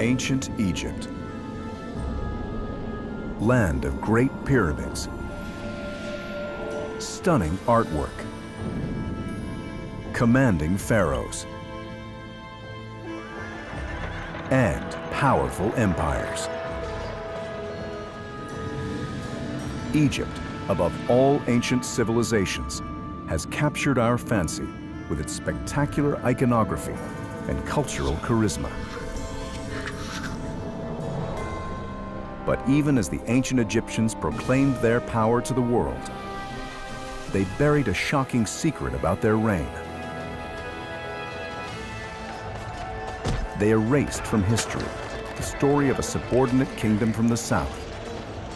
Ancient Egypt, land of great pyramids, stunning artwork, commanding pharaohs, and powerful empires. Egypt, above all ancient civilizations, has captured our fancy with its spectacular iconography and cultural charisma. But even as the ancient Egyptians proclaimed their power to the world, they buried a shocking secret about their reign. They erased from history the story of a subordinate kingdom from the south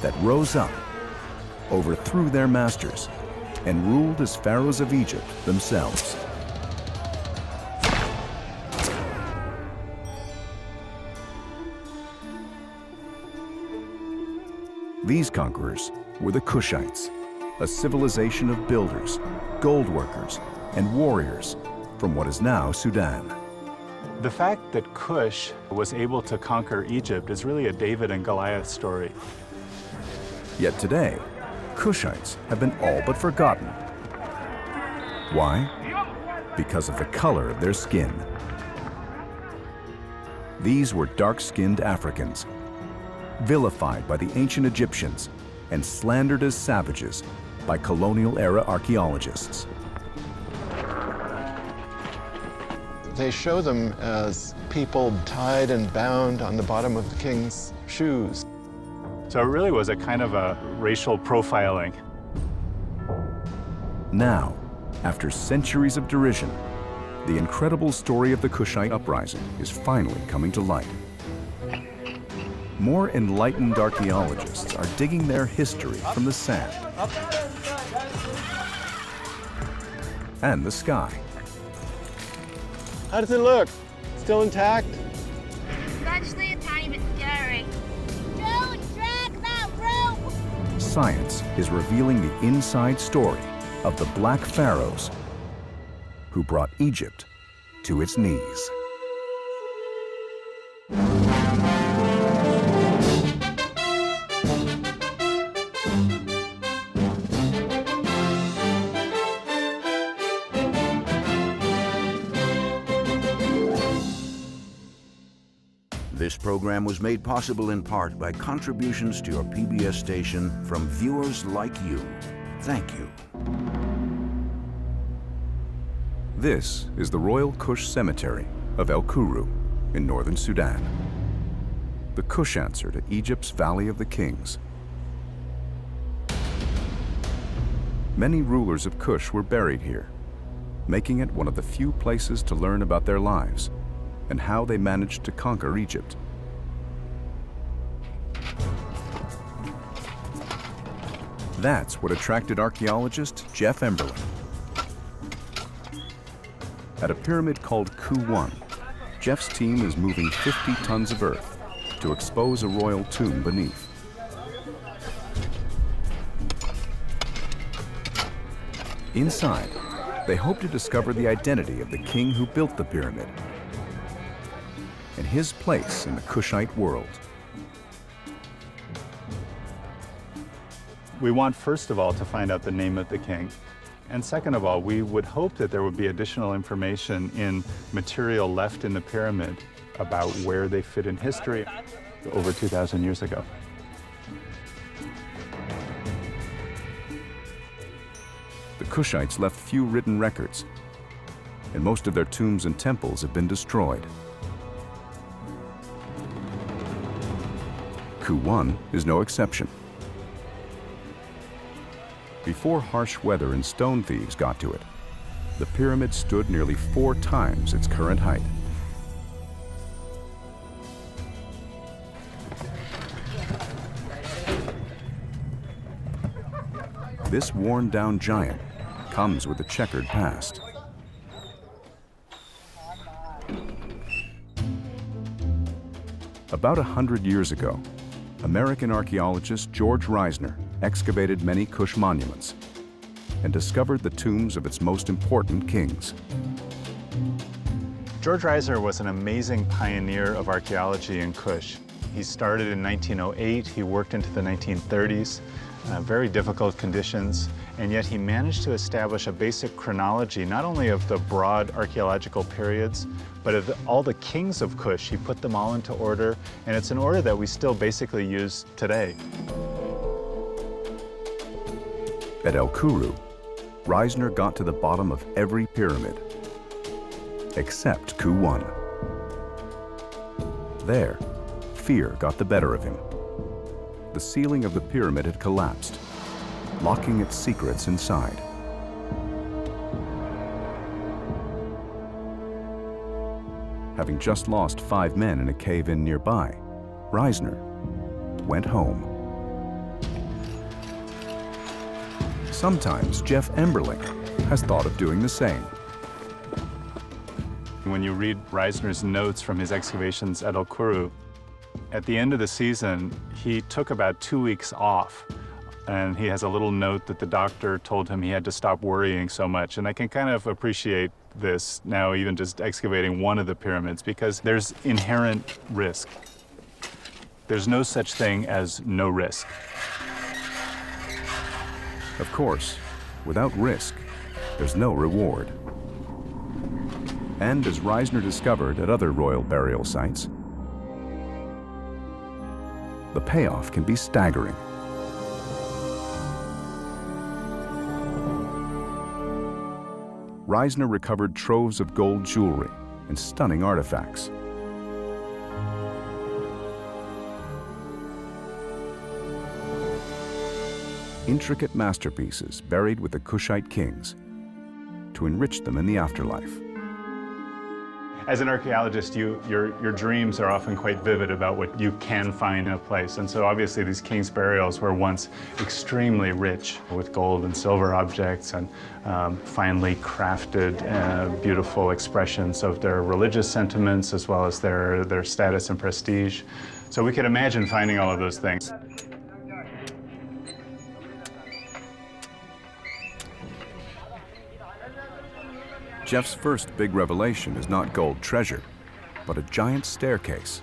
that rose up, overthrew their masters, and ruled as pharaohs of Egypt themselves. These conquerors were the Kushites, a civilization of builders, gold workers, and warriors from what is now Sudan. The fact that Kush was able to conquer Egypt is really a David and Goliath story. Yet today, Kushites have been all but forgotten. Why? Because of the color of their skin. These were dark-skinned Africans, vilified by the ancient Egyptians and slandered as savages by colonial-era archaeologists. They show them as people tied and bound on the bottom of the king's shoes. So it really was a kind of a racial profiling. Now, after centuries of derision, the incredible story of the Kushite uprising is finally coming to light. More enlightened archaeologists are digging their history from the sand and the sky. How does it look? Still intact? It's actually a tiny bit scary. Don't drag that rope! Science is revealing the inside story of the Black Pharaohs who brought Egypt to its knees. This program was made possible in part by contributions to your PBS station from viewers like you. Thank you. This is the Royal Kush Cemetery of El Kuru in northern Sudan, the Kush answer to Egypt's Valley of the Kings. Many rulers of Kush were buried here, making it one of the few places to learn about their lives and how they managed to conquer Egypt. That's what attracted archaeologist Jeff Emberlin. At a pyramid called Ku-1, Jeff's team is moving 50 tons of earth to expose a royal tomb beneath. Inside, they hope to discover the identity of the king who built the pyramid and his place in the Kushite world. We want, first of all, to find out the name of the king. And second of all, we would hope that there would be additional information in material left in the pyramid about where they fit in history over 2,000 years ago. The Kushites left few written records, and most of their tombs and temples have been destroyed. Ku-1 is no exception. Before harsh weather and stone thieves got to it, the pyramid stood nearly 4 times its current height. This worn-down giant comes with a checkered past. About 100 years ago, American archaeologist George Reisner excavated many Kush monuments and discovered the tombs of its most important kings. George Reisner was an amazing pioneer of archaeology in Kush. He started in 1908, he worked into the 1930s, very difficult conditions, and yet he managed to establish a basic chronology, not only of the broad archaeological periods, but of all the kings of Kush. He put them all into order, and it's an order that we still basically use today. At El Kuru, Reisner got to the bottom of every pyramid, except Ku-1. There, fear got the better of him. The ceiling of the pyramid had collapsed, locking its secrets inside. Having just lost 5 men in a cave-in nearby, Reisner went home. Sometimes Jeff Emberling has thought of doing the same. When you read Reisner's notes from his excavations at El Kuru, at the end of the season, he took about 2 weeks off. And he has a little note that the doctor told him he had to stop worrying so much. And I can kind of appreciate this now, even just excavating one of the pyramids, because there's inherent risk. There's no such thing as no risk. Of course, without risk, there's no reward. And as Reisner discovered at other royal burial sites, the payoff can be staggering. Reisner recovered troves of gold jewelry and stunning artifacts. Intricate masterpieces buried with the Kushite kings to enrich them in the afterlife. As an archaeologist, your dreams are often quite vivid about what you can find in a place. And so obviously these kings' burials were once extremely rich with gold and silver objects and finely crafted, beautiful expressions of their religious sentiments as well as their status and prestige. So we could imagine finding all of those things. Jeff's first big revelation is not gold treasure, but a giant staircase,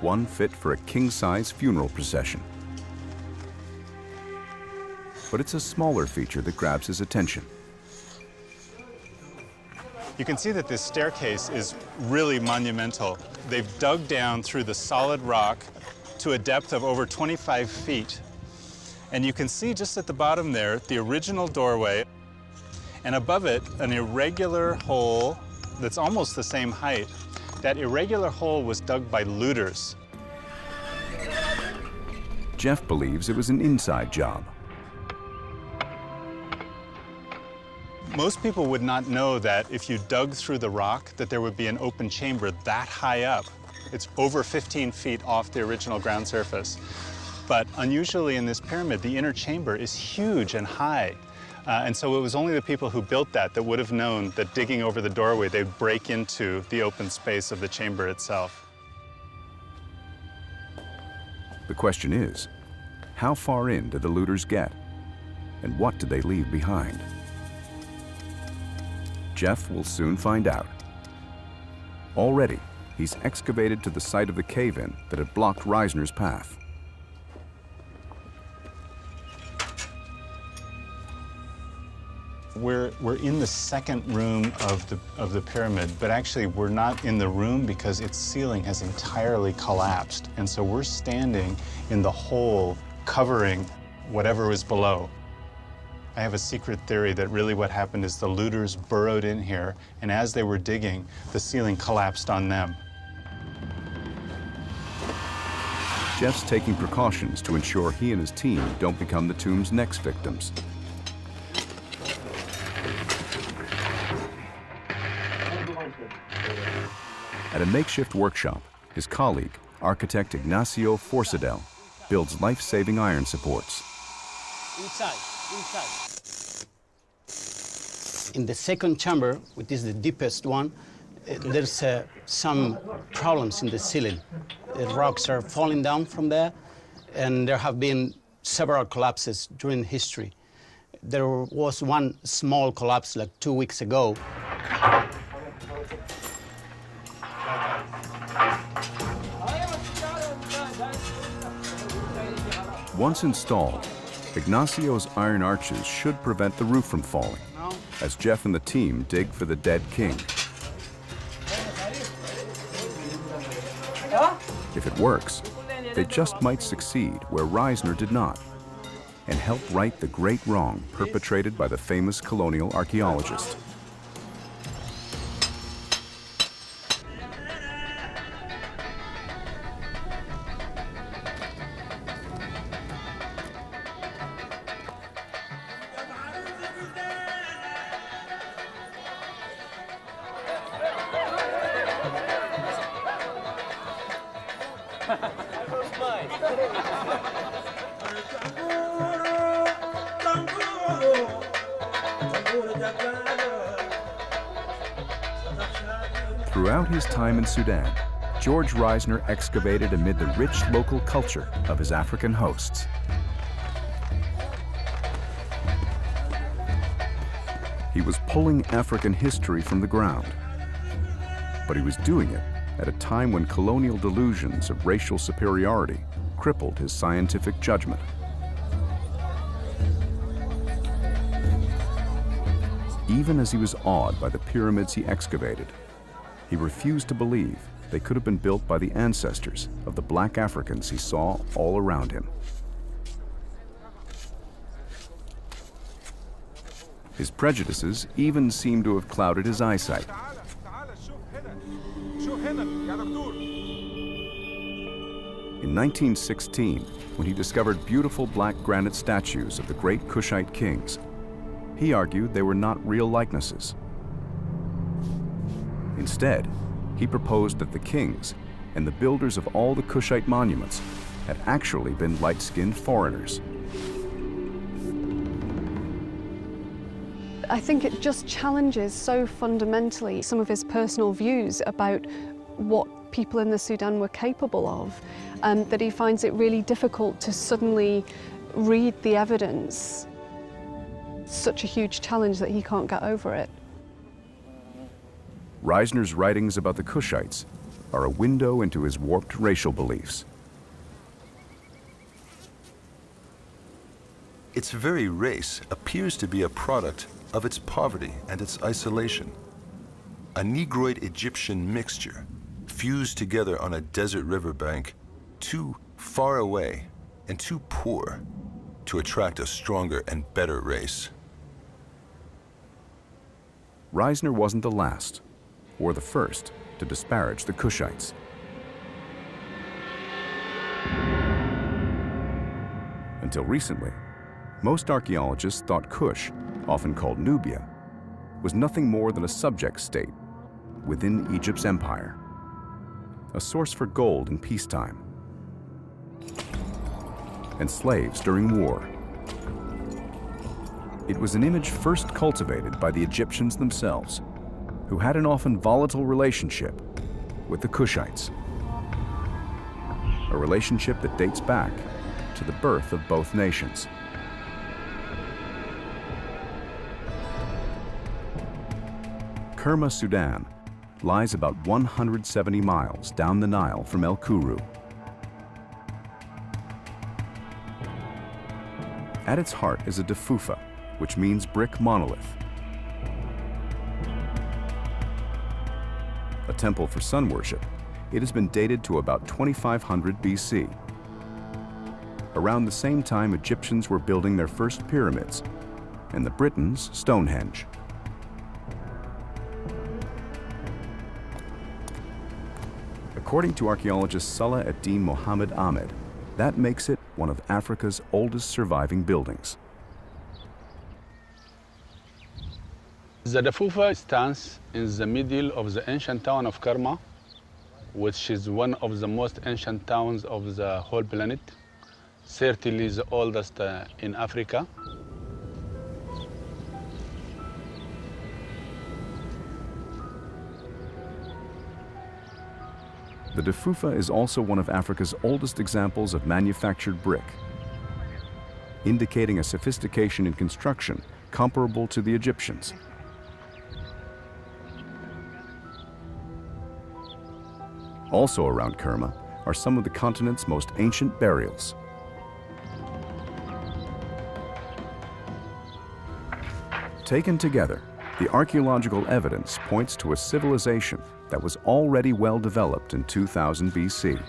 one fit for a king-size funeral procession. But it's a smaller feature that grabs his attention. You can see that this staircase is really monumental. They've dug down through the solid rock to a depth of over 25 feet. And you can see just at the bottom there, the original doorway, and above it, an irregular hole that's almost the same height. That irregular hole was dug by looters. Jeff believes it was an inside job. Most people would not know that if you dug through the rock, that there would be an open chamber that high up. It's over 15 feet off the original ground surface. But unusually in this pyramid, the inner chamber is huge and high. And so it was only the people who built that would have known that digging over the doorway, they'd break into the open space of the chamber itself. The question is, how far in did the looters get? And what did they leave behind? Jeff will soon find out. Already, he's excavated to the site of the cave-in that had blocked Reisner's path. We're in the second room of the pyramid, but actually we're not in the room because its ceiling has entirely collapsed. And so we're standing in the hole covering whatever was below. I have a secret theory that really what happened is the looters burrowed in here, and as they were digging, the ceiling collapsed on them. Jeff's taking precautions to ensure he and his team don't become the tomb's next victims. At a makeshift workshop, his colleague, architect Ignacio Forcadell, builds life-saving iron supports. Inside. In the second chamber, which is the deepest one, there's some problems in the ceiling. The rocks are falling down from there, and there have been several collapses during history. There was one small collapse like 2 weeks ago. Once installed, Ignacio's iron arches should prevent the roof from falling, as Jeff and the team dig for the dead king. If it works, they just might succeed where Reisner did not, and help right the great wrong perpetrated by the famous colonial archaeologist. Throughout his time in Sudan, George Reisner excavated amid the rich local culture of his African hosts. He was pulling African history from the ground, but he was doing it at a time when colonial delusions of racial superiority crippled his scientific judgment. Even as he was awed by the pyramids he excavated, he refused to believe they could have been built by the ancestors of the black Africans he saw all around him. His prejudices even seem to have clouded his eyesight. In 1916, when he discovered beautiful black granite statues of the great Kushite kings, he argued they were not real likenesses. Instead, he proposed that the kings and the builders of all the Kushite monuments had actually been light-skinned foreigners. I think it just challenges so fundamentally some of his personal views about what people in the Sudan were capable of, that he finds it really difficult to suddenly read the evidence. Such a huge challenge that he can't get over it. Reisner's writings about the Kushites are a window into his warped racial beliefs. Its very race appears to be a product of its poverty and its isolation. A Negroid Egyptian mixture fused together on a desert riverbank, too far away and too poor to attract a stronger and better race. Reisner wasn't the last or the first to disparage the Kushites. Until recently, most archaeologists thought Kush, often called Nubia, was nothing more than a subject state within Egypt's empire, a source for gold in peacetime, and slaves during war. It was an image first cultivated by the Egyptians themselves, who had an often volatile relationship with the Kushites, a relationship that dates back to the birth of both nations. Kerma, Sudan, lies about 170 miles down the Nile from El Kuru. At its heart is a defufa, which means brick monolith. A temple for sun worship, it has been dated to about 2500 BC. Around the same time, Egyptians were building their first pyramids, and the Britons Stonehenge. According to archaeologist Salah ad-Din Mohammed Ahmed, that makes it one of Africa's oldest surviving buildings. The Dafufa stands in the middle of the ancient town of Kerma, which is one of the most ancient towns of the whole planet, certainly the oldest in Africa. The Dafufa is also one of Africa's oldest examples of manufactured brick, indicating a sophistication in construction comparable to the Egyptians. Also around Kerma are some of the continent's most ancient burials. Taken together, the archaeological evidence points to a civilization that was already well developed in 2000 BC,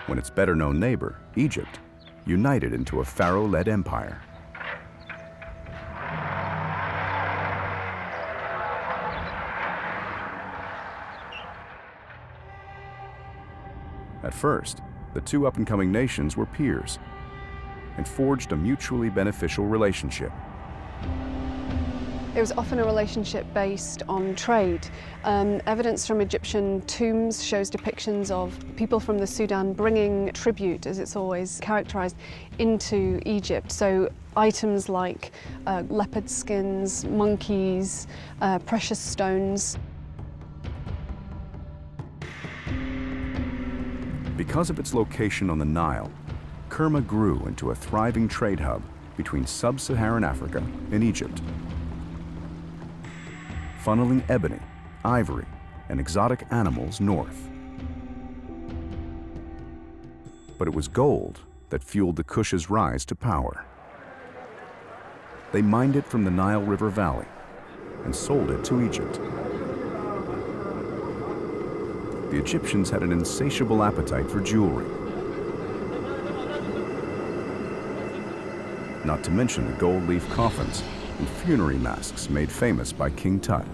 when its better-known neighbor, Egypt, united into a pharaoh-led empire. At first, the two up-and-coming nations were peers and forged a mutually beneficial relationship. It was often a relationship based on trade. Evidence from Egyptian tombs shows depictions of people from the Sudan bringing tribute, as it's always characterized, into Egypt. So items like leopard skins, monkeys, precious stones. Because of its location on the Nile, Kerma grew into a thriving trade hub between sub-Saharan Africa and Egypt, funneling ebony, ivory, and exotic animals north. But it was gold that fueled the Kush's rise to power. They mined it from the Nile River Valley and sold it to Egypt. The Egyptians had an insatiable appetite for jewelry, not to mention the gold leaf coffins and funerary masks made famous by King Tut.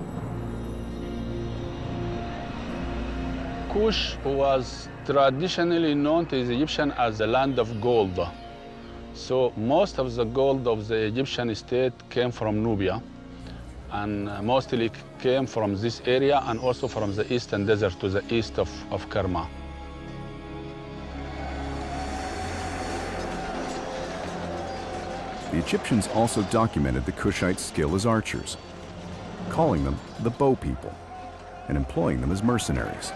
Kush was traditionally known to the Egyptian as the land of gold. So most of the gold of the Egyptian state came from Nubia, and mostly came from this area and also from the eastern desert to the east of Kerma. The Egyptians also documented the Kushites' skill as archers, calling them the bow people and employing them as mercenaries.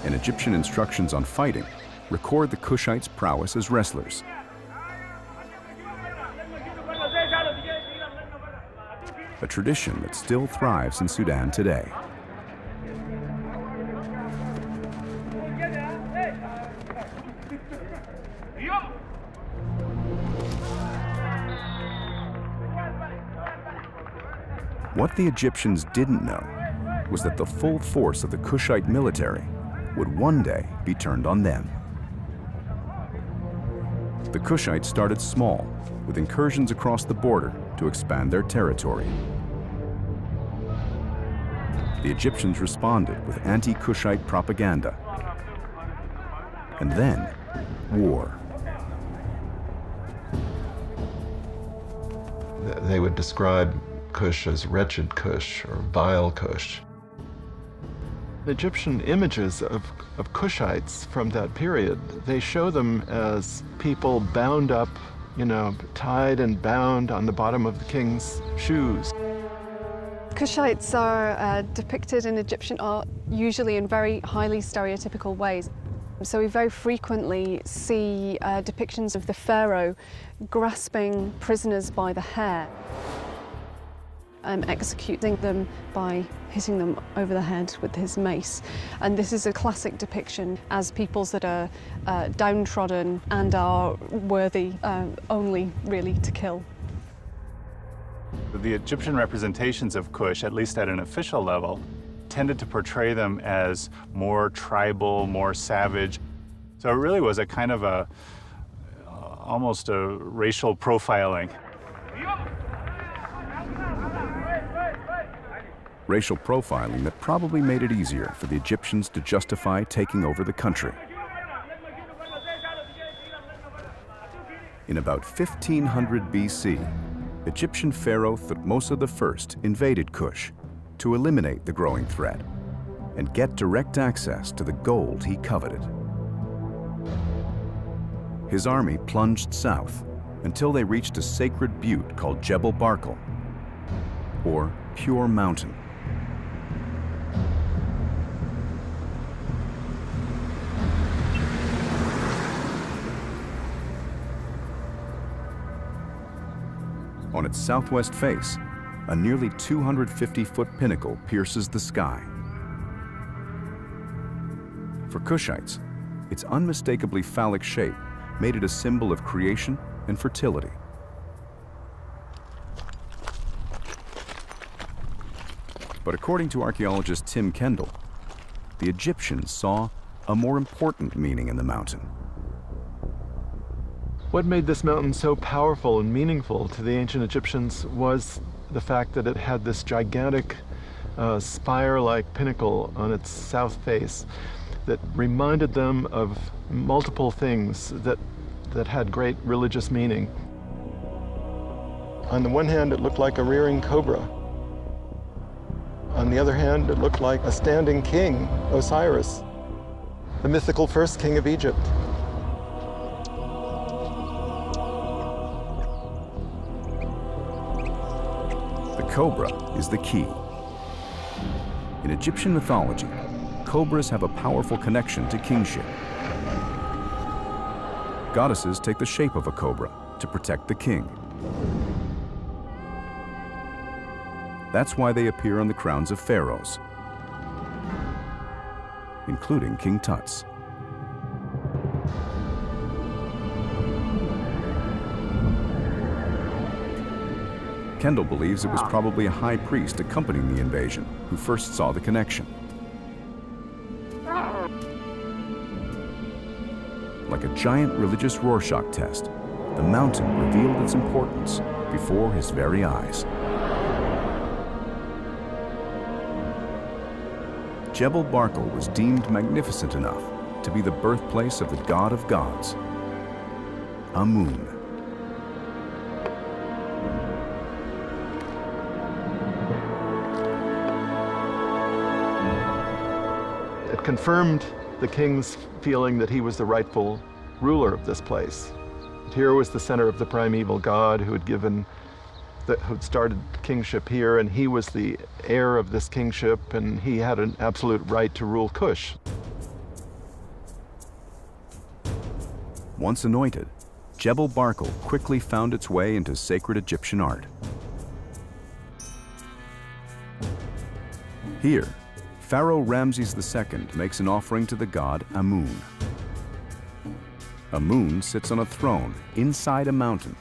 And Egyptian instructions on fighting record the Kushites' prowess as wrestlers. A tradition that still thrives in Sudan today. What the Egyptians didn't know was that the full force of the Kushite military would one day be turned on them. The Kushites started small, with incursions across the border to expand their territory. The Egyptians responded with anti-Kushite propaganda. And then, war. They would describe Kush as wretched Kush or vile Kush. Egyptian images of Kushites from that period, they show them as people bound up, tied and bound on the bottom of the king's shoes. Kushites are depicted in Egyptian art usually in very highly stereotypical ways. So we very frequently see depictions of the pharaoh grasping prisoners by the hair, executing them by hitting them over the head with his mace. And this is a classic depiction as peoples that are downtrodden and are worthy only really to kill. The Egyptian representations of Kush, at least at an official level, tended to portray them as more tribal, more savage. So it really was a kind of almost a racial profiling. Racial profiling that probably made it easier for the Egyptians to justify taking over the country. In about 1500 BC, Egyptian pharaoh Thutmose I invaded Kush to eliminate the growing threat and get direct access to the gold he coveted. His army plunged south until they reached a sacred butte called Jebel Barkal, or Pure Mountain. On its southwest face, a nearly 250-foot pinnacle pierces the sky. For Kushites, its unmistakably phallic shape made it a symbol of creation and fertility. But according to archaeologist Tim Kendall, the Egyptians saw a more important meaning in the mountain. What made this mountain so powerful and meaningful to the ancient Egyptians was the fact that it had this gigantic spire-like pinnacle on its south face that reminded them of multiple things that had great religious meaning. On the one hand, it looked like a rearing cobra. On the other hand, it looked like a standing king, Osiris, the mythical first king of Egypt. The cobra is the key. In Egyptian mythology, cobras have a powerful connection to kingship. Goddesses take the shape of a cobra to protect the king. That's why they appear on the crowns of pharaohs, including King Tut's. Kendall believes it was probably a high priest accompanying the invasion who first saw the connection. Like a giant religious Rorschach test, the mountain revealed its importance before his very eyes. Jebel Barkal was deemed magnificent enough to be the birthplace of the god of gods, Amun. It confirmed the king's feeling that he was the rightful ruler of this place. Here was the center of the primeval god who had started kingship here, and he was the heir of this kingship, and he had an absolute right to rule Kush. Once anointed, Jebel Barkal quickly found its way into sacred Egyptian art. Here, Pharaoh Ramses II makes an offering to the god Amun. Amun sits on a throne inside a mountain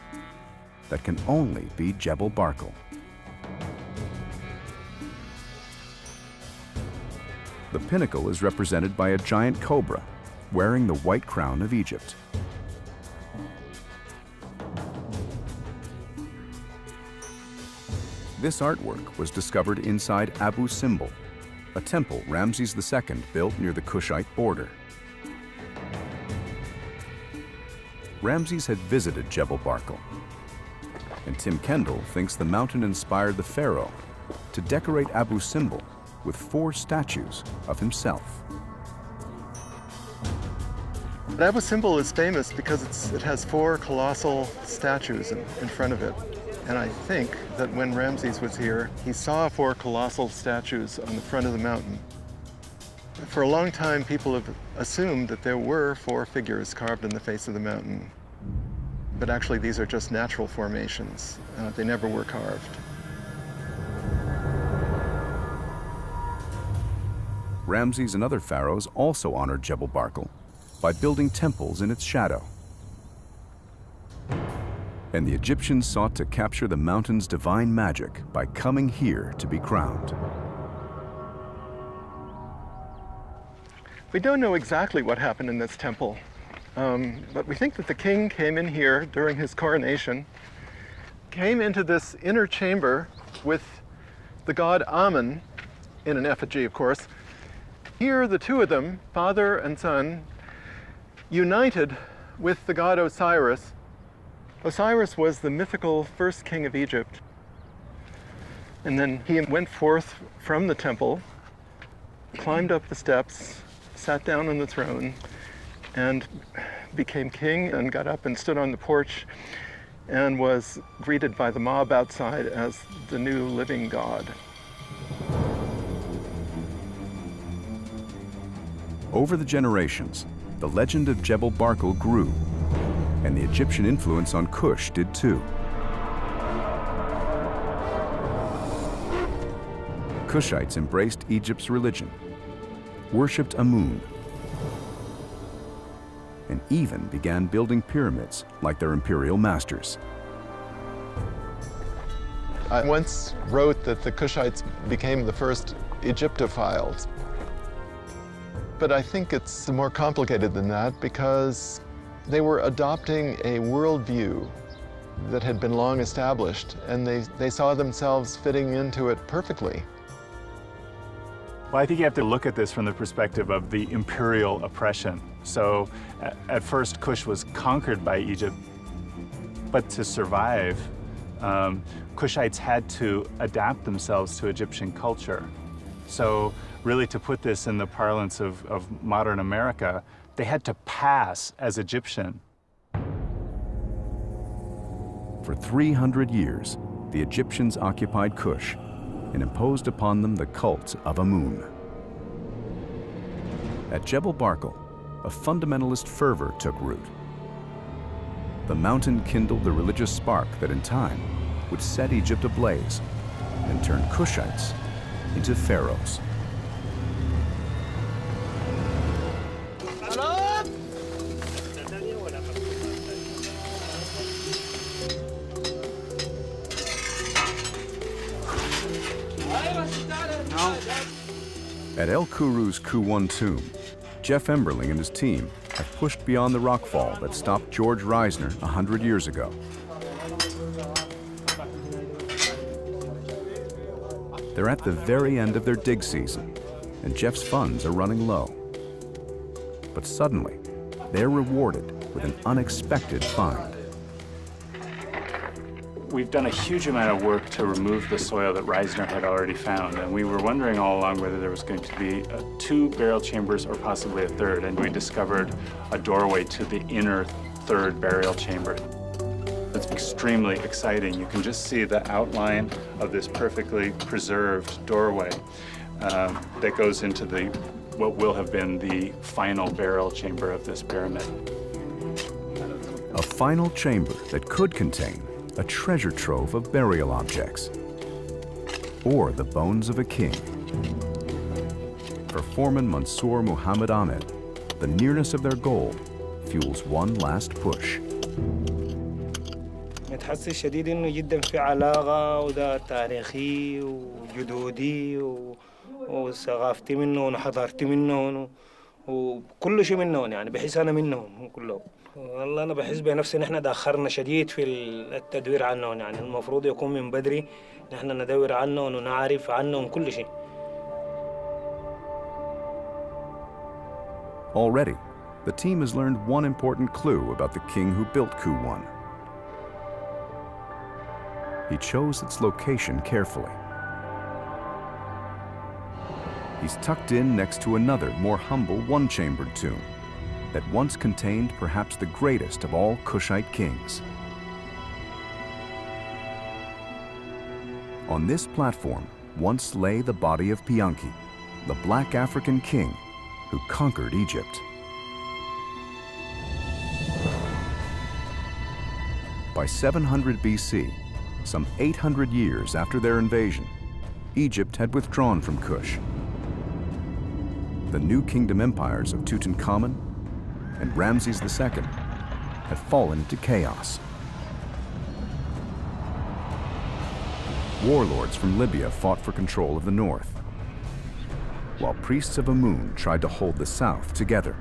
that can only be Jebel Barkal. The pinnacle is represented by a giant cobra wearing the white crown of Egypt. This artwork was discovered inside Abu Simbel, a temple Ramses II built near the Kushite border. Ramses had visited Jebel Barkal, and Tim Kendall thinks the mountain inspired the pharaoh to decorate Abu Simbel with 4 statues of himself. Abu Simbel is famous because it has 4 colossal statues in front of it. And I think that when Ramses was here, he saw 4 colossal statues on the front of the mountain. For a long time, people have assumed that there were 4 figures carved in the face of the mountain. But actually, these are just natural formations. They never were carved. Ramses and other pharaohs also honored Jebel Barkal by building temples in its shadow. And the Egyptians sought to capture the mountain's divine magic by coming here to be crowned. We don't know exactly what happened in this temple, but we think that the king came in here during his coronation, came into this inner chamber with the god Amun, in an effigy, of course. Here, the 2 of them, father and son, united with the god Osiris. Osiris was the mythical first king of Egypt. And then he went forth from the temple, climbed up the steps, sat down on the throne, and became king, and got up and stood on the porch and was greeted by the mob outside as the new living god. Over the generations, the legend of Jebel Barkal grew, and the Egyptian influence on Kush did too. Kushites embraced Egypt's religion, worshipped Amun, and even began building pyramids like their imperial masters. I once wrote that the Kushites became the first Egyptophiles. But I think it's more complicated than that because they were adopting a worldview that had been long established, and they saw themselves fitting into it perfectly. Well, I think you have to look at this from the perspective of the imperial oppression. So at first, Kush was conquered by Egypt, but to survive, Kushites had to adapt themselves to Egyptian culture. So really, to put this in the parlance of modern America, they had to pass as Egyptian. For 300 years, the Egyptians occupied Kush and imposed upon them the cult of Amun. At Jebel Barkal, a fundamentalist fervor took root. The mountain kindled the religious spark that in time would set Egypt ablaze and turn Kushites into pharaohs. At El Kuru's Kuwan tomb, Jeff Emberling and his team have pushed beyond the rockfall that stopped George Reisner 100 years ago. They're at the very end of their dig season, and Jeff's funds are running low. But suddenly, they're rewarded with an unexpected find. We've done a huge amount of work to remove the soil that Reisner had already found, and we were wondering all along whether there was going to be 2 burial chambers or possibly a third, and we discovered a doorway to the inner 3rd burial chamber. It's extremely exciting. You can just see the outline of this perfectly preserved doorway that goes into what will have been the final burial chamber of this pyramid. A final chamber that could contain a treasure trove of burial objects, or the bones of a king. For foreman Mansour Muhammad Ahmed, the nearness of their goal fuels one last push. متحسس شديد إنه جدا في علاقة وده تاريخي وجدودي وثقافتي منهم وحضارتي منهم وكل شيء منهم، يعني بحس أنا منهم كلهم. والله أنا بحس بنفسي إن إحنا تأخرنا شديد في التدوير عنهم، يعني المفروض يكون من بدري نحن ندور عنهم ونعرف عنهم كل شيء. Already, the team has learned one important clue about the king who built Kuwan. He chose its location carefully. He's tucked in next to another, more humble, one-chambered tomb that once contained perhaps the greatest of all Kushite kings. On this platform once lay the body of Pianki, the black African king who conquered Egypt. By 700 BC, some 800 years after their invasion, Egypt had withdrawn from Kush. The new kingdom empires of Tutankhamun and Ramses II had fallen into chaos. Warlords from Libya fought for control of the north, while priests of Amun tried to hold the south together.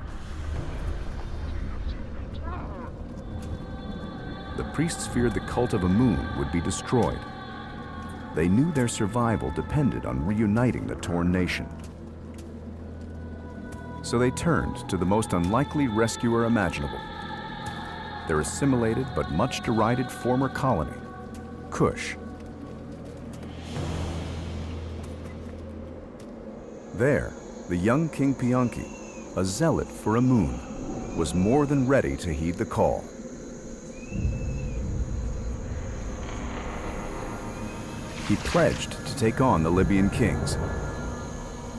The priests feared the cult of Amun would be destroyed. They knew their survival depended on reuniting the torn nation. So they turned to the most unlikely rescuer imaginable, their assimilated but much derided former colony, Kush. There, the young King Pianki, a zealot for Amun, was more than ready to heed the call. He pledged to take on the Libyan kings,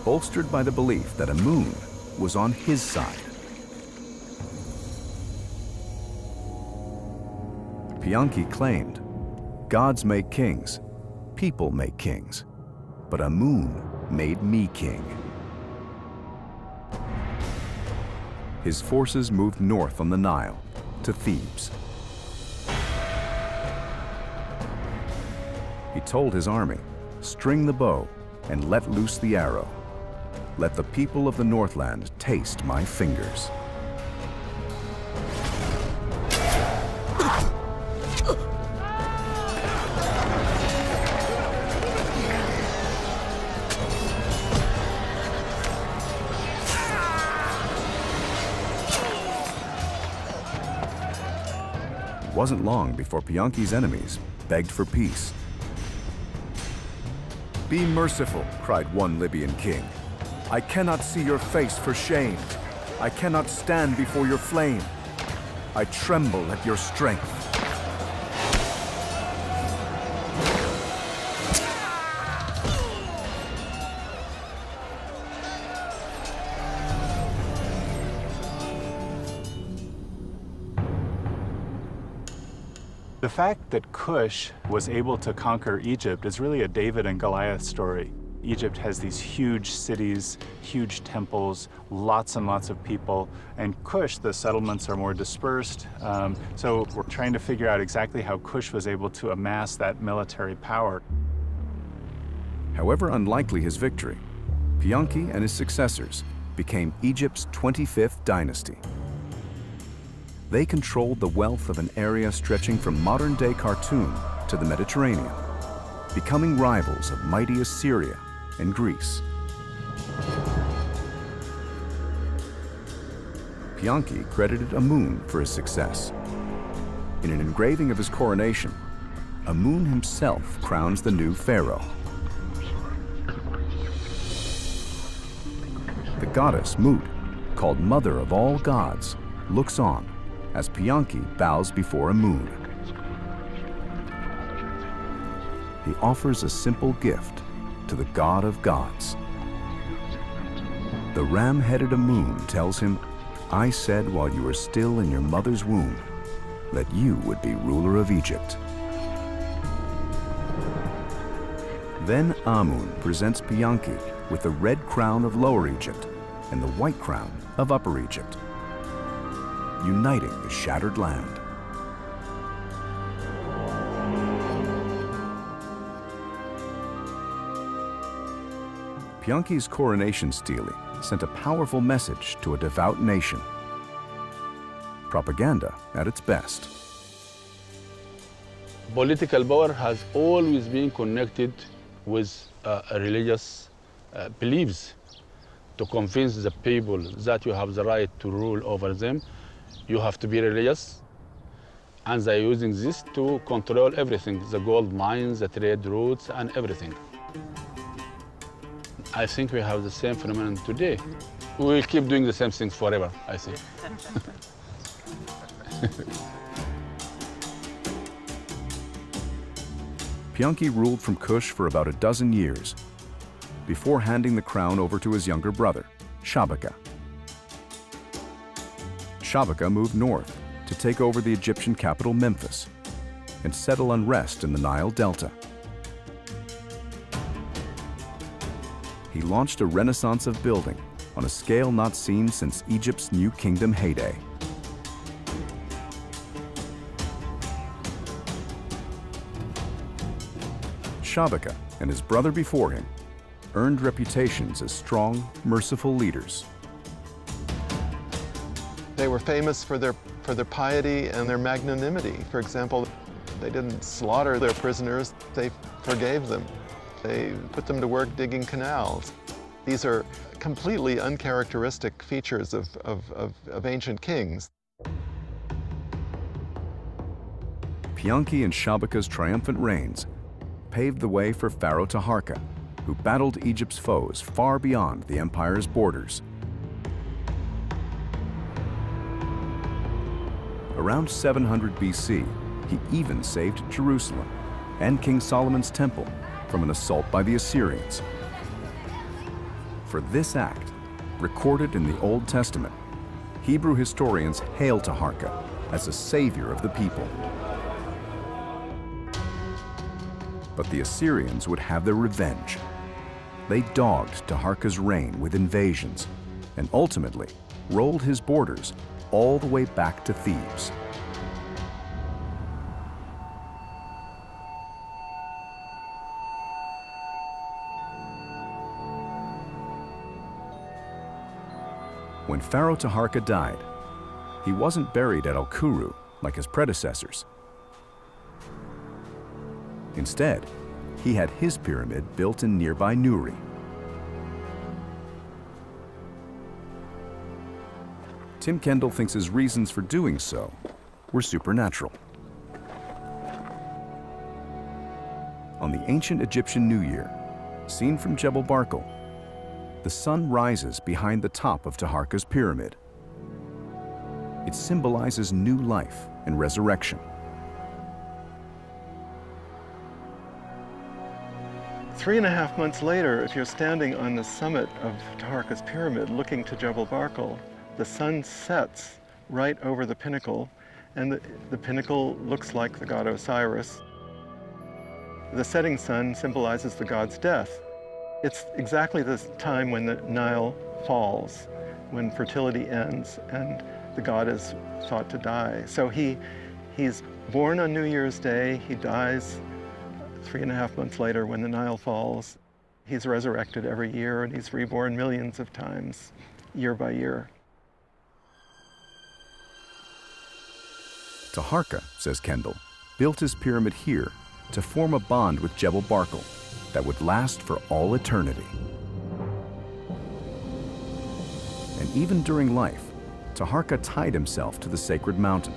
bolstered by the belief that Amun was on his side. Pianki claimed, gods make kings, people make kings, but Amun made me king. his forces moved north on the Nile to Thebes. He told his army, "String the bow and let loose the arrow. Let the people of the Northland taste my fingers." It wasn't long before Pianki's enemies begged for peace. "Be merciful," cried one Libyan king. "I cannot see your face for shame. I cannot stand before your flame. I tremble at your strength." The fact that Cush was able to conquer Egypt is really a David and Goliath story. Egypt has these huge cities, huge temples, lots and lots of people, and Cush, the settlements are more dispersed. So we're trying to figure out exactly how Cush was able to amass that military power. However unlikely his victory, Pianki and his successors became Egypt's 25th dynasty. They controlled the wealth of an area stretching from modern-day Khartoum to the Mediterranean, becoming rivals of mighty Assyria and Greece. Pianki credited Amun for his success. In an engraving of his coronation, Amun himself crowns the new pharaoh. The goddess Mut, called Mother of all gods, looks on as Pianki bows before Amun. He offers a simple gift to the god of gods. The ram-headed Amun tells him, "I said while you were still in your mother's womb that you would be ruler of Egypt." Then Amun presents Pianki with the red crown of Lower Egypt and the white crown of Upper Egypt, uniting the shattered land. Pianki's coronation stele sent a powerful message to a devout nation. Propaganda at its best. Political power has always been connected with religious beliefs. To convince the people that you have the right to rule over them, you have to be religious, and they're using this to control everything, the gold mines, the trade routes, and everything. I think we have the same phenomenon today. We will keep doing the same things forever, I think. Pianki ruled from Kush for about a dozen years, before handing the crown over to his younger brother, Shabaka. Shabaka moved north to take over the Egyptian capital Memphis and settle unrest in the Nile Delta. He launched a renaissance of building on a scale not seen since Egypt's New Kingdom heyday. Shabaka and his brother before him earned reputations as strong, merciful leaders. They were famous for their piety and their magnanimity. For example, they didn't slaughter their prisoners, they forgave them. They put them to work digging canals. These are completely uncharacteristic features of ancient kings. Pianki and Shabaka's triumphant reigns paved the way for Pharaoh Taharka, who battled Egypt's foes far beyond the empire's borders. Around 700 BC, he even saved Jerusalem and King Solomon's temple from an assault by the Assyrians. For this act, recorded in the Old Testament, Hebrew historians hail Taharka as a savior of the people. But the Assyrians would have their revenge. They dogged Taharka's reign with invasions and ultimately rolled his borders all the way back to Thebes. When Pharaoh Taharka died, he wasn't buried at El-Kuru like his predecessors. Instead, he had his pyramid built in nearby Nuri. Tim Kendall thinks his reasons for doing so were supernatural. On the ancient Egyptian New Year, seen from Jebel Barkal, the sun rises behind the top of Taharka's pyramid. It symbolizes new life and resurrection. 3.5 months later, if you're standing on the summit of Taharka's pyramid looking to Jebel Barkal, the sun sets right over the pinnacle, and the pinnacle looks like the god Osiris. The setting sun symbolizes the god's death. It's exactly the time when the Nile falls, when fertility ends, and the god is thought to die. So he's born on New Year's Day, he dies 3.5 months later when the Nile falls. He's resurrected every year, and he's reborn millions of times, year by year. Taharka, says Kendall, built his pyramid here to form a bond with Jebel Barkal that would last for all eternity. And even during life, Taharka tied himself to the sacred mountain.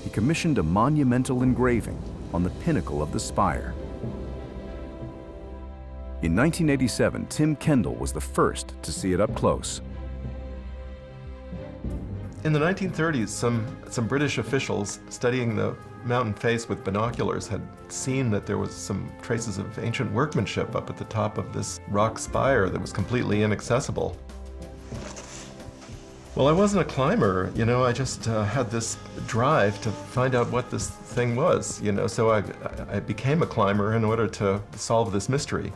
He commissioned a monumental engraving on the pinnacle of the spire. In 1987, Tim Kendall was the first to see it up close. In the 1930s, some British officials studying the mountain face with binoculars had seen that there was some traces of ancient workmanship up at the top of this rock spire that was completely inaccessible. Well, I wasn't a climber, you know, I just had this drive to find out what this thing was, you know, so I became a climber in order to solve this mystery.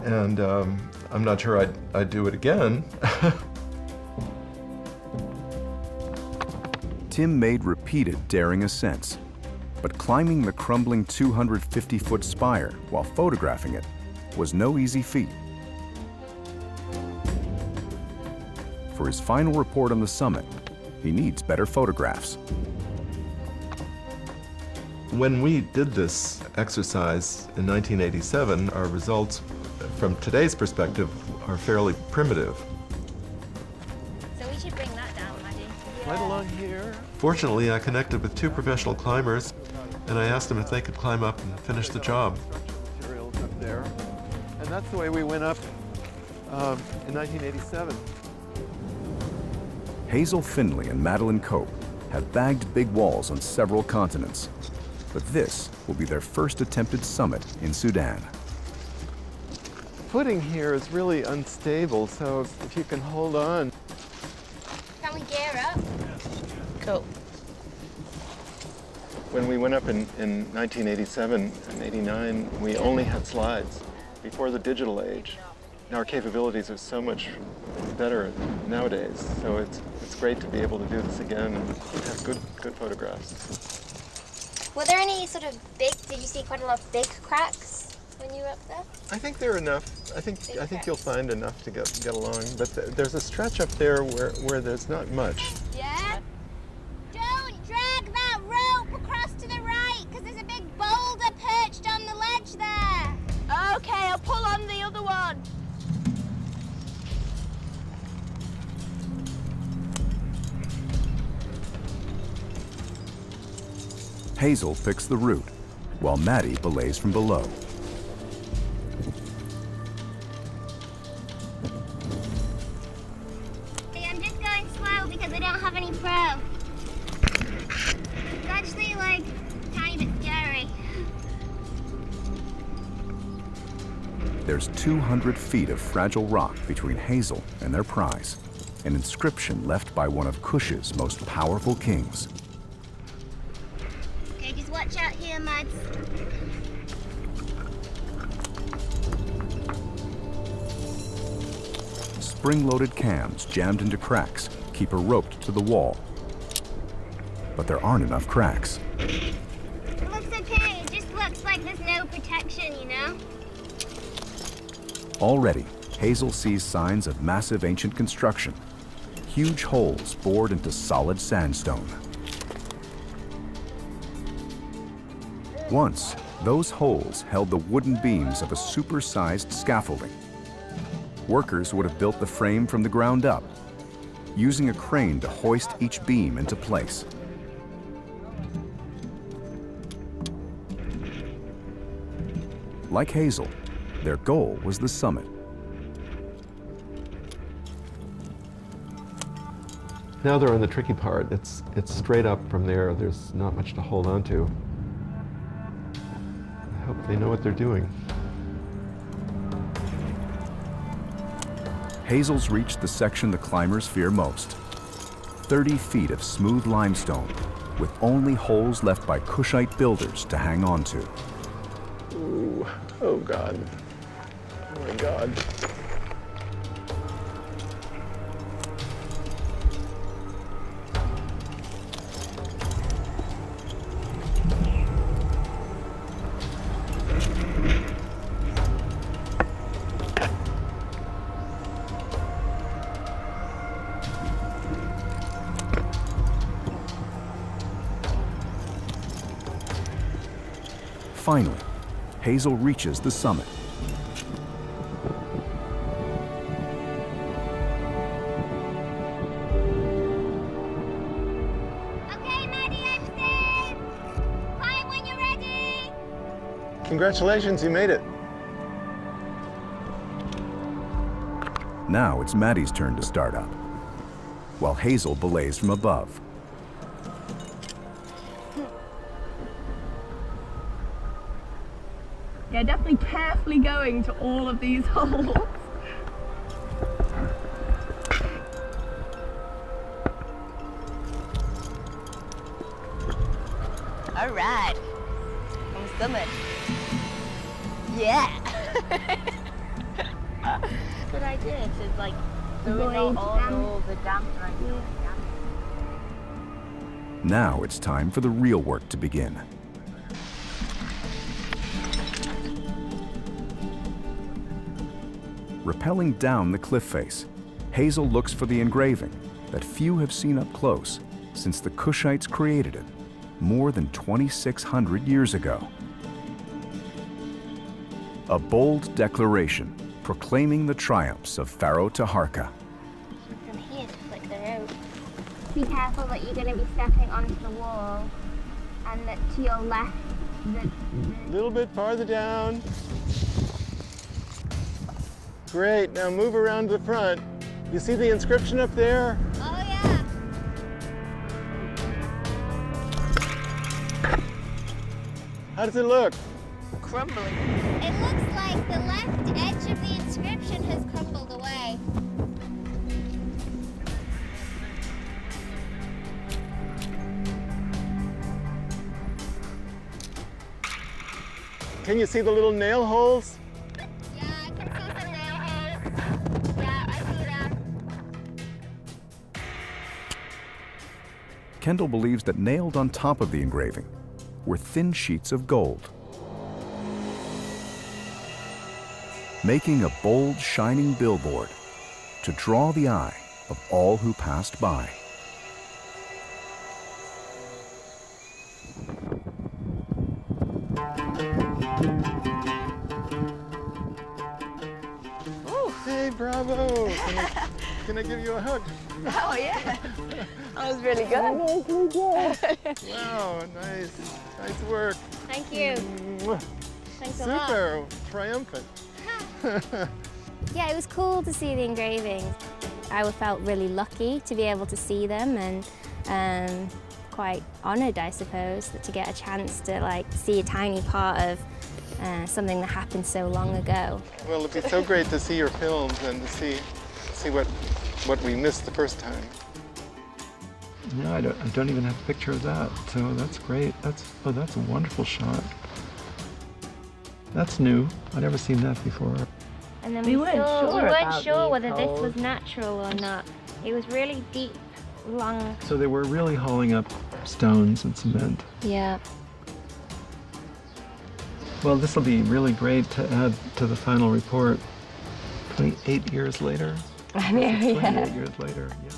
And I'm not sure I'd do it again. Tim made repeated daring ascents, but climbing the crumbling 250-foot spire while photographing it was no easy feat. For his final report on the summit, he needs better photographs. When we did this exercise in 1987, our results from today's perspective are fairly primitive. So we should bring that down, Maddie. Right along here. Fortunately, I connected with 2 professional climbers, and I asked them if they could climb up and finish the job. Materials up there. And that's the way we went up in 1987. Hazel Finley and Madeline Cope have bagged big walls on several continents, but this will be their first attempted summit in Sudan. Footing here is really unstable, so if you can hold on. Can we gear up? Cool. When we went up in 1987 and 89, we only had slides before the digital age. Our capabilities are so much better nowadays, so it's great to be able to do this again and have good photographs. Were there any sort of did you see quite a lot of big cracks when you were up there? I think there are enough. I think you'll find enough to get along, but there's a stretch up there where there's not much. Yeah? Don't drag that rope across to the right, because there's a big boulder perched on the ledge there. Okay, I'll pull on the other one. Hazel picks the route, while Maddie belays from below. Hey, I'm just going slow because I don't have any pro. It's actually like a tiny bit scary. There's 200 feet of fragile rock between Hazel and their prize, an inscription left by one of Kush's most powerful kings. Okay, just watch out here, Mads. spring-loaded cams jammed into cracks keep her roped to the wall. But there aren't enough cracks. It looks okay. It just looks like there's no protection, you know? Already, Hazel sees signs of massive ancient construction. Huge holes bored into solid sandstone. Once, those holes held the wooden beams of a super-sized scaffolding. Workers would have built the frame from the ground up, using a crane to hoist each beam into place. Like Hazel, their goal was the summit. Now they're on the tricky part. It's straight up from there. There's not much to hold on to. I hope they know what they're doing. Hazel's reached the section the climbers fear most. 30 feet of smooth limestone, with only holes left by Cushite builders to hang on to. Ooh, oh God. Oh my God. Finally, Hazel reaches the summit. Okay, Maddie, I'm safe. Climb when you're ready. Congratulations, you made it. Now it's Maddie's turn to start up, while Hazel belays from above. Yeah, definitely carefully going to all of these holes. All right, on the summit. Yeah. Good idea to like go all the damp right here. Now it's time for the real work to begin. Rappelling down the cliff face, Hazel looks for the engraving that few have seen up close since the Cushites created it more than 2,600 years ago. A bold declaration proclaiming the triumphs of Pharaoh Taharka. From here to flick the rope. Be careful that you're going to be stepping onto the wall and that to your left, A little bit farther down. Great, now move around the front. You see the inscription up there? Oh yeah. How does it look? Crumbling. It looks like the left edge of the inscription has crumbled away. Can you see the little nail holes? Yeah, I can see some nail holes. Yeah, I see them. Kendall believes that nailed on top of the engraving were thin sheets of gold, making a bold, shining billboard to draw the eye of all who passed by. Hey, bravo! Can I give you a hug? Oh yeah, that was really good. Wow, nice work. Thank you. Mwah. Thanks a lot. Super, triumphant. Yeah, it was cool to see the engravings. I felt really lucky to be able to see them and quite honoured, I suppose, to get a chance to like see a tiny part of something that happened so long ago. Well, it'd be so great to see your films and to see what we missed the first time. Yeah, I don't even have a picture of that, so that's great. That's a wonderful shot. That's new. I've never seen that before. And then We weren't sure sure whether about this these was holes. natural or not. It was really deep, long. So they were really hauling up stones and cement. Yeah. Well, this will be really great to add to the final report. 28 years later? I know, 28 yeah. years later, yeah.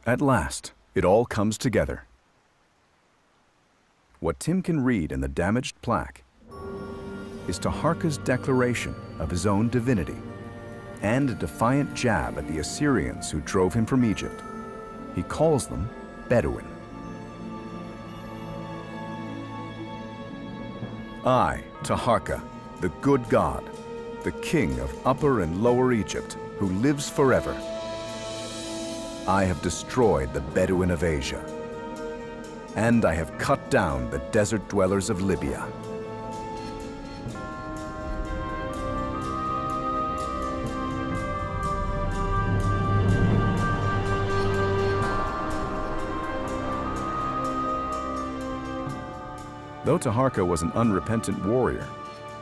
At last, it all comes together. What Tim can read in the damaged plaque is Taharka's declaration of his own divinity and a defiant jab at the Assyrians who drove him from Egypt. He calls them Bedouin. I, Taharka, the good God, the king of Upper and Lower Egypt, who lives forever. I have destroyed the Bedouin of Asia, and I have cut down the desert dwellers of Libya. Though Taharka was an unrepentant warrior,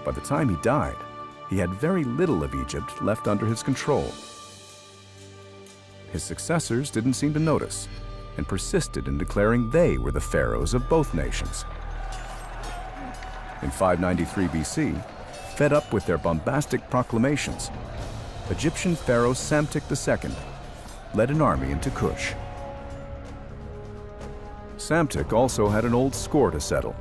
by the time he died, he had very little of Egypt left under his control. His successors didn't seem to notice and persisted in declaring they were the pharaohs of both nations. In 593 BC, fed up with their bombastic proclamations, Egyptian pharaoh Psamtik II led an army into Kush. Psamtik also had an old score to settle.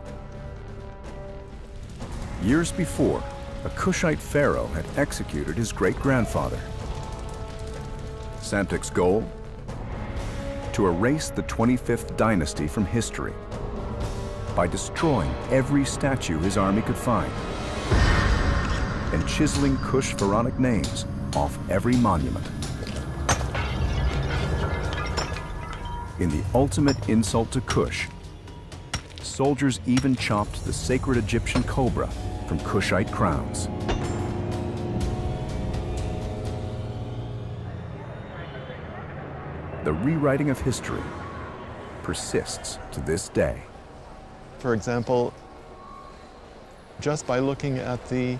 Years before, a Kushite pharaoh had executed his great-grandfather. Psamtik's goal? To erase the 25th dynasty from history by destroying every statue his army could find and chiseling Kush pharaonic names off every monument. In the ultimate insult to Kush, soldiers even chopped the sacred Egyptian cobra from Kushite crowns. The rewriting of history persists to this day. For example, just by looking at the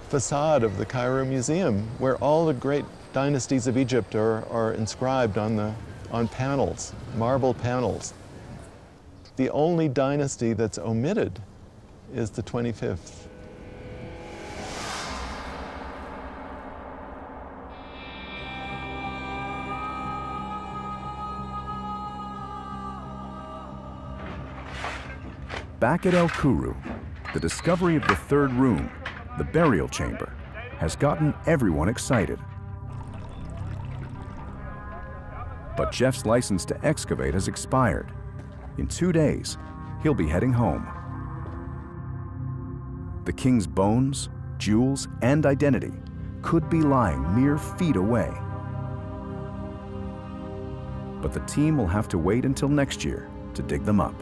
facade of the Cairo Museum, where all the great dynasties of Egypt are inscribed on panels, marble panels. The only dynasty that's omitted is the 25th. Back at El Kuru, the discovery of the third room, the burial chamber, has gotten everyone excited. But Jeff's license to excavate has expired. In 2 days, he'll be heading home. The king's bones, jewels, and identity could be lying mere feet away. But the team will have to wait until next year to dig them up.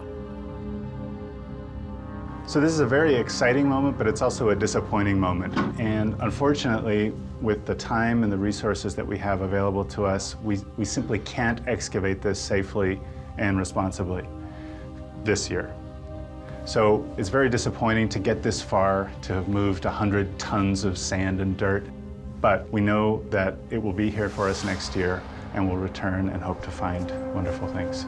So this is a very exciting moment, but it's also a disappointing moment. And unfortunately, with the time and the resources that we have available to us, we simply can't excavate this safely and responsibly this year. So it's very disappointing to get this far, to have moved 100 tons of sand and dirt. But we know that it will be here for us next year, and we'll return and hope to find wonderful things.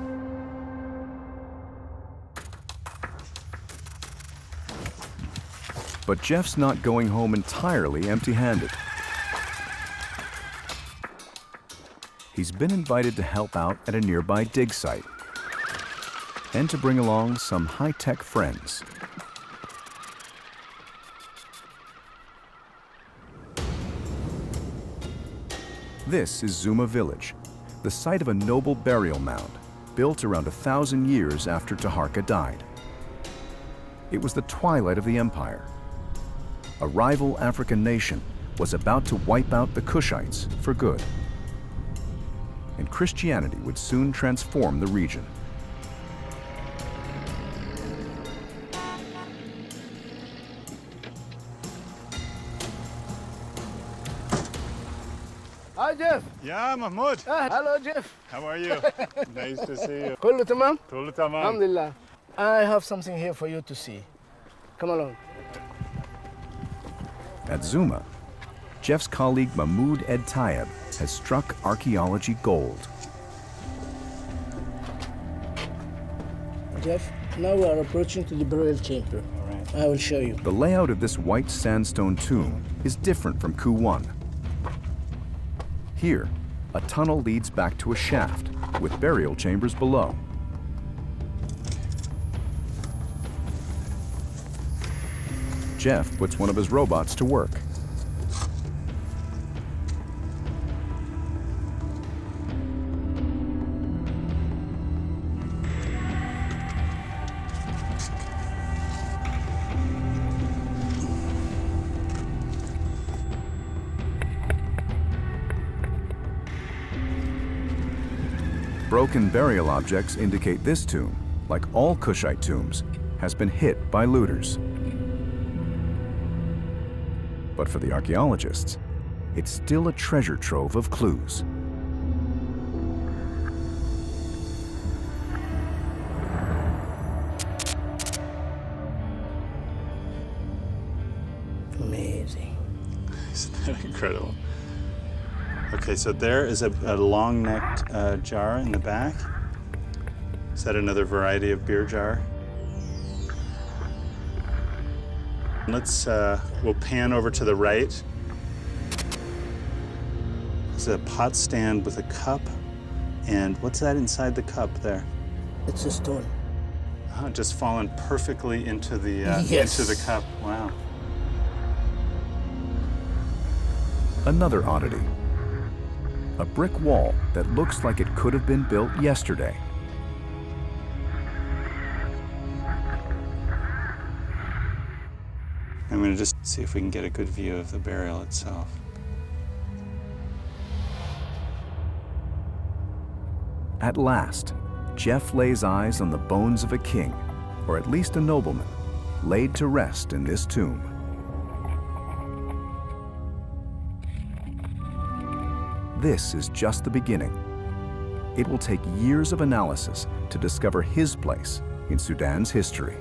But Jeff's not going home entirely empty-handed. He's been invited to help out at a nearby dig site and to bring along some high-tech friends. This is Zuma Village, the site of a noble burial mound built around 1,000 years after Taharka died. It was the twilight of the empire. A rival African nation was about to wipe out the Kushites for good. And Christianity would soon transform the region. Hi Jeff. Yeah, Mahmoud. Hello Jeff. How are you? Nice to see you. كله تمام؟ Kullu tamam. Alhamdulillah. I have something here for you to see. Come along. At Zuma, Jeff's colleague Mahmoud Ed Tayeb has struck archaeology gold. Jeff, now we are approaching to the burial chamber. All right. I will show you. The layout of this white sandstone tomb is different from Khu 1. Here, a tunnel leads back to a shaft with burial chambers below. Jeff puts one of his robots to work. Broken burial objects indicate this tomb, like all Kushite tombs, has been hit by looters. But for the archaeologists, it's still a treasure trove of clues. Amazing. Isn't that incredible? Okay, so there is a long-necked jar in the back. Is that another variety of beer jar? We'll pan over to the right. There's a pot stand with a cup. And what's that inside the cup there? It's a stone. Just fallen perfectly into the, Yes. into the cup. Wow. Another oddity. A brick wall that looks like it could have been built yesterday. I'm going to just see if we can get a good view of the burial itself. At last, Jeff lays eyes on the bones of a king, or at least a nobleman, laid to rest in this tomb. This is just the beginning. It will take years of analysis to discover his place in Sudan's history.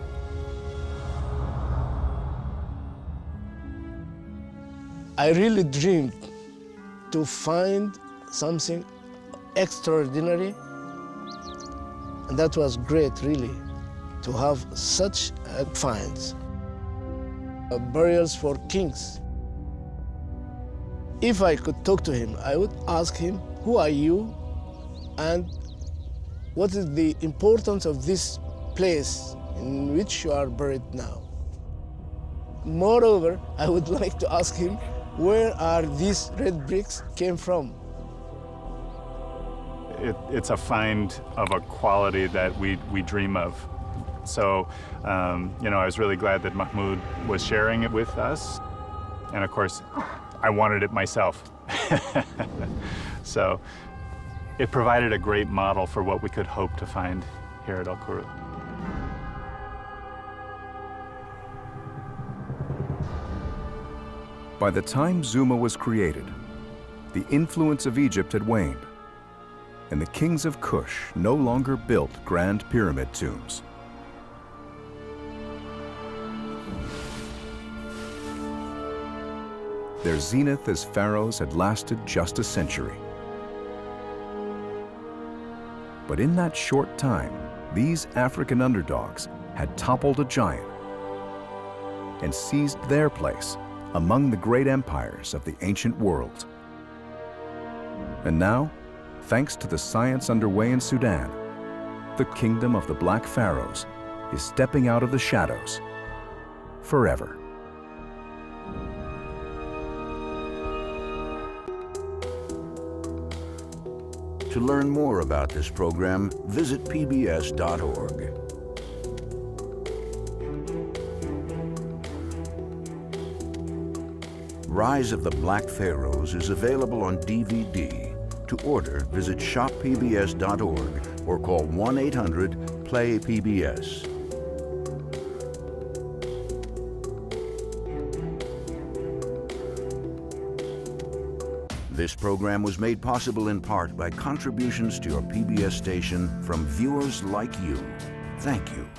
I really dreamed to find something extraordinary, and that was great, really, to have such finds. Burials for kings. If I could talk to him, I would ask him, who are you, and what is the importance of this place in which you are buried now? Moreover, I would like to ask him, where are these red bricks came from? It's a find of a quality that we dream of. So, I was really glad that Mahmoud was sharing it with us. And of course, I wanted it myself. So it provided a great model for what we could hope to find here at El Khoury. By the time Zuma was created, the influence of Egypt had waned, and the kings of Kush no longer built grand pyramid tombs. Their zenith as pharaohs had lasted just a century. But in that short time, these African underdogs had toppled a giant and seized their place among the great empires of the ancient world. And now, thanks to the science underway in Sudan, the kingdom of the Black Pharaohs is stepping out of the shadows forever. To learn more about this program, visit pbs.org. Rise of the Black Pharaohs is available on DVD. To order, visit shoppbs.org or call 1-800-PLAY-PBS. This program was made possible in part by contributions to your PBS station from viewers like you. Thank you.